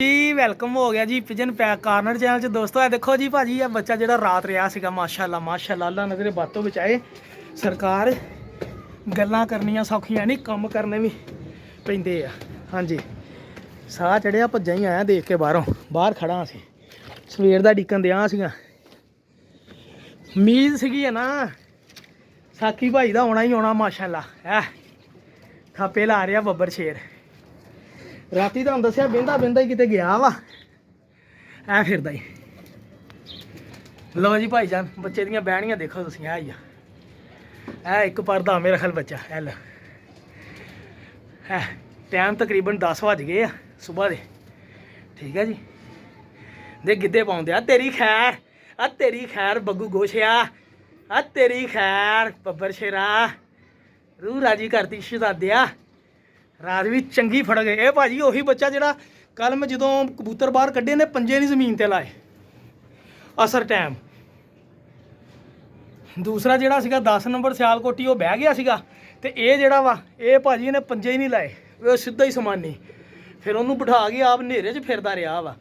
जी welcome हो गया जी pigeon pack corner channel च दोस्तों। है देखो जी भाजी ये बच्चा जो रात रहा सीगा माशाअल्लाह माशाअल्लाह अल्लाह नज़रे बातों बच आए। सरकार गल्लां करनियां सौखियां नहीं कम करने भी पैंदे आ। हाँ जी साह चढ़िया भज्जा ही आया देख के बाहर खड़ा सी सवेर दा डिक्कन दियां सीगा। उम्मीद सीगी है ना साकी भाई दा आना ही आना माशाअल्लाह है। थप्पे ला रहा बब्बर शेर राती तुहानूं दस्सिया बेंदा बेंदा ही किते गया वा ऐ फिरदा ही। लो जी भाई जान बच्चे दियां बैहनियां देखो तुसीं ऐ एक पर्दा मेरा ख्याल बच्चा है लो है। टाइम तकरीबन 10 बज गए आ सुबह दे। ठीक है जी दे गिद्धे पाउंदे आ तेरी खैर बग्गू गोशेआ आ तेरी खैर बब्बर शेरा रूह राजी करती शहजादिया रात भी चंगी फड़ गए। ये भाजी उही बच्चा जोड़ा कल मैं जो कबूतर बाहर कढ़े ने पंजे नहीं जमीन पर लाए असर टाइम। दूसरा जोड़ा सीगा 10 नंबर सियालकोटी वो बह गया सीगा ते ये जोड़ा वा ये भाजी ने पंजे ही नहीं लाए वो सीधा ही समानी फिर उन्होंने बिठा के आप नेरे च फिरदा रहा वा।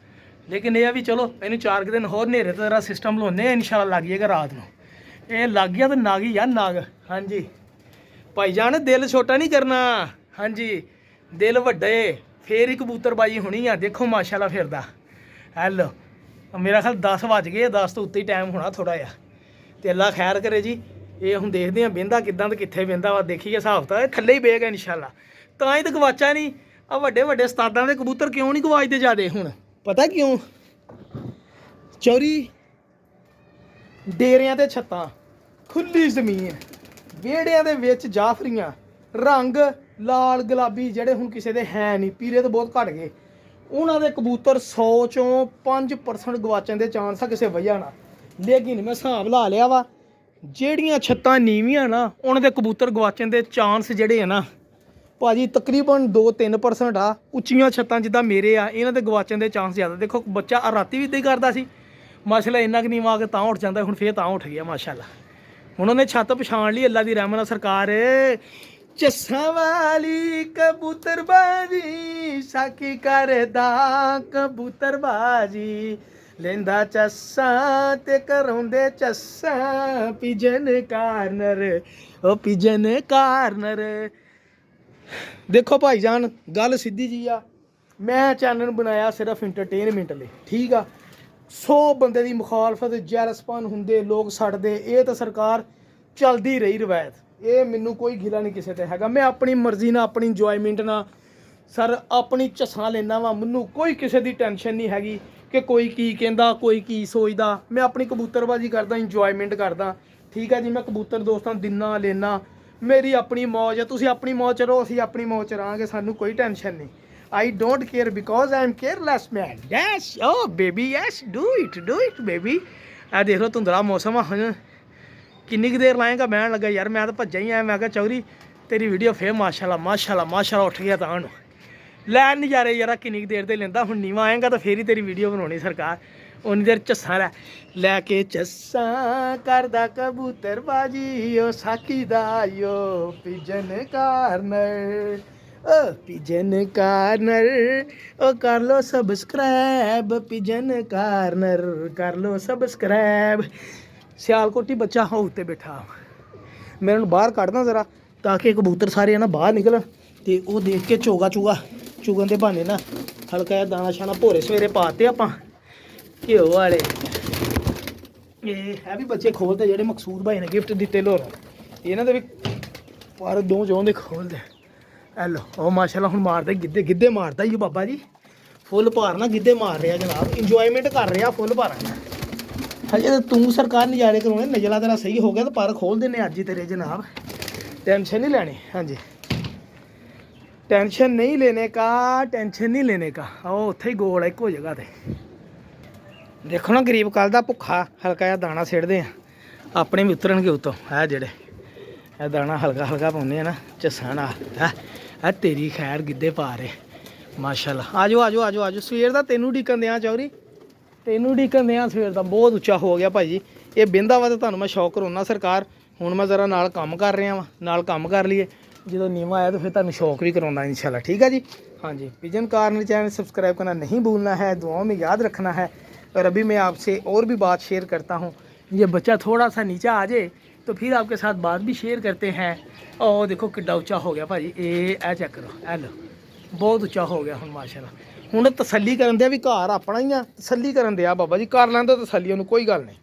लेकिन यह भी चलो इन 4 दिन होर नेरे तो तेरा सिस्टम लाने इंशाल्लाह लग जाएगा रात को। ये लग गया तो नाग ही आ नाग। हाँ जी भाई जान दिल छोटा नहीं करना। हाँ जी दिल वड्डे फिर ही कबूतरबाजी होनी आ। देखो माशाल्लाह फिरदा हैलो मेरा ख्याल 10 बज गए 10 तो उत्ते ही टाइम होना थोड़ा जिहा ते अल्लाह खैर करे जी। ये हुण देखते हैं बेंदा किदां ते कित्थे बेंदा वा देखिए हिसाब तो थल्ले ही बेग इंशाल्लाह तां ही तो गवाचा नहीं। आ वड्डे वड्डे उस्तादां दे कबूतर क्यों नहीं गवाचदे जादे हुण पता क्यों चौरी डेरियां ते छत्तां खुली जमीन विहड़ियां दे विच जाफरियां रंग लाल गुलाबी जेड़े हुण किसी दे है नहीं पीले तो बहुत घट गए उन्हां दे कबूतर 100 चों 5% गवाचण दे चांस आ किसी वजह नाल। लेकिन मैं हिसाब ला लिया वा ਜਿਹੜੀਆਂ ਛੱਤਾਂ ਨੀਵੀਆਂ ਨਾ ਉਹਨਾਂ ਦੇ ਕਬੂਤਰ ਗਵਾਚਣ ਦੇ ਚਾਂਸ ਜਿਹੜੇ ਆ ਨਾ ਭਾਜੀ ਤਕਰੀਬਨ 2-3% ਆ। ਉੱਚੀਆਂ ਛੱਤਾਂ ਜਿੱਦਾਂ ਮੇਰੇ ਆ ਇਹਨਾਂ ਦੇ ਗਵਾਚਣ ਦੇ ਚਾਂਸ ਜ਼ਿਆਦਾ। ਦੇਖੋ ਬੱਚਾ ਰਾਤੀ ਵੀ ਇੱਦਾਂ ਹੀ ਕਰਦਾ ਸੀ ਮਾਸ਼ਾਅੱਲਾ ਇੰਨਾ ਕੁ ਨੀਵਾਂ ਆ ਕੇ ਤਾਂ ਉੱਠ ਜਾਂਦਾ ਹੁਣ ਫੇਰ ਤਾਂ ਉੱਠ ਗਿਆ ਮਾਸ਼ਾਅੱਲਾ। ਹੁਣ ਉਹਨੇ ਛੱਤ ਪਛਾਣ ਲਈ ਅੱਲਾ ਦੀ ਰਹਿਮਤ ਨਾਲ ਸਰਕਾਰ ਚੱਸਾਂ ਵਾਲੀ ਕਬੂਤਰਬਾਜੀ ਸਾਕੀ ਕਰਦਾ ਕਬੂਤਰਬਾਜੀ लेंदा चस्सा ते कराउंदे चस्सा पिजन कार्नर ओ पिजन कार्नर। देखो भाईजान गल सीधी जी आ मैं चैनल बनाया सिर्फ इंटरटेनमेंट लिए ठीक आ। 100 बंदे की मुखालफत जैरसपन होंगे लोग सड़ते ये तो सरकार चलती रही रवायत ये मैनू कोई गिला नहीं किसी ते हैगा। मैं अपनी मर्जी ना अपनी इंजॉयमेंट ना सर अपनी झस्सां लेना वा मैनू कोई किसी की टेंशन नहीं हैगी कि कोई की कहता कोई की सोचता। मैं अपनी कबूतरबाजी करदा इंजॉयमेंट करदा ठीक है जी। मैं कबूतर दोस्तों दिना लेना मेरी अपनी मौज है तुसीं अपनी मौज च रहो असीं अपनी मौज च रहांगे सानू कोई टेंशन नहीं। I don't care because I am careless man yes oh baby yes do it baby. आ देख लो धुंधला मौसम आ किन्नी क देर लाएगा बहन लगा यार मैं तो भज्जा ही आया। मैं कहा चौरी तेरी वीडियो फिर माशाल्लाह माशाल्लाह माशाल्लाह उठ गया तां लै नज़ारे यार किन्नी देर ते लेंदा हुण नीवा आएगा तो फिर ही तेरी वीडियो बनानी सरकार उन्नी देर झस्सां लैके झस्सां करदा कबूतरबाजी ओ साकी दा यो पिजन कार्नर ओ पिजन कार्नर ओ कर लो सबसक्राइब पिजन कार्नर कर लो सबसक्राइब। सियालकोटी बच्चा हो उत्ते बैठा मैं उन्हें बाहर कढ़दा ज़रा ताकि कबूतर सारे ना बाहर निकलन तो वो देख के चोगा चुगन के बहाने ना हल्का जिहा दाना शाना भोरे सवेरे पाते आपां घ्यो वाले। ये है भी बच्चे खोलते जेह्ड़े मकसूद भाई ने गिफ्ट दिते लोर इन्हां दे भी पर दो चौंदे खोलते हैलो ओह माशाल्लाह हुण मारदे गिद्धे मारदा ही बाबा जी फुल भार ना गिद्धे मार रहा जनाब इंजॉयमेंट कर रहा फुल भार। हजे तो तू सरकार नज़ारे करवाने नज़ला तेरा सही हो गया तो पर खोल देने अज ही तेरे जनाब टेंशन नहीं लेनी। हाँ जी टेंशन नहीं लेने का आओ उत्थे ही गोल एक हो जगह ते देखो ना गरीब कल का भुखा हल्का जिहा दाना सिटदे अपने भी उतरनगे उत्तों है जेड़े दाना हल्का हल्का पाउने ना झस्सां नाल है तेरी खैर गिद्धे पा रहे माशाल्लाह। आजो आजो आजो आजो सवेर दा तेनू ढिकन दियां चौरी तेनू ढिकन दियां सवेर दा बहुत उच्चा हो गया भाई जी। ये बेंदा वा तो तुहानूं मैं शौक कराउना सरकार हुण मैं जरा नाल काम कर रहा वा नाल काम कर लीए जो नीवा आया तो फिर तुहानूं शौक भी कराउना इंशाल्लाह ठीक है जी। हाँ जी, पिजन कॉर्नर चैनल सब्सक्राइब करना नहीं भूलना है, दुआओं में याद रखना है। और अभी मैं आपसे और भी बात शेयर करता हूँ, ये बच्चा थोड़ा सा नीचे आ जाए तो फिर आपके साथ बात भी शेयर करते हैं। और देखो किड्डा उच्चा हो गया भाजी, ए चेक करो, ए लो बहुत उच्चा हो गया ਹੁਣ ਮਾਸ਼ਾਅੱਲਾ। ਹੁਣ ਤਸੱਲੀ ਕਰਨ ਦਿਆ ਵੀ ਘਰ ਆਪਣਾ ਹੀ ਆ, ਤਸੱਲੀ ਕਰਨ ਦਿਆ ਬਾਬਾ ਜੀ, ਕਰ ਲੈਂਦਾ ਤਸੱਲੀ ਉਹਨੂੰ, ਕੋਈ ਗੱਲ ਨਹੀਂ।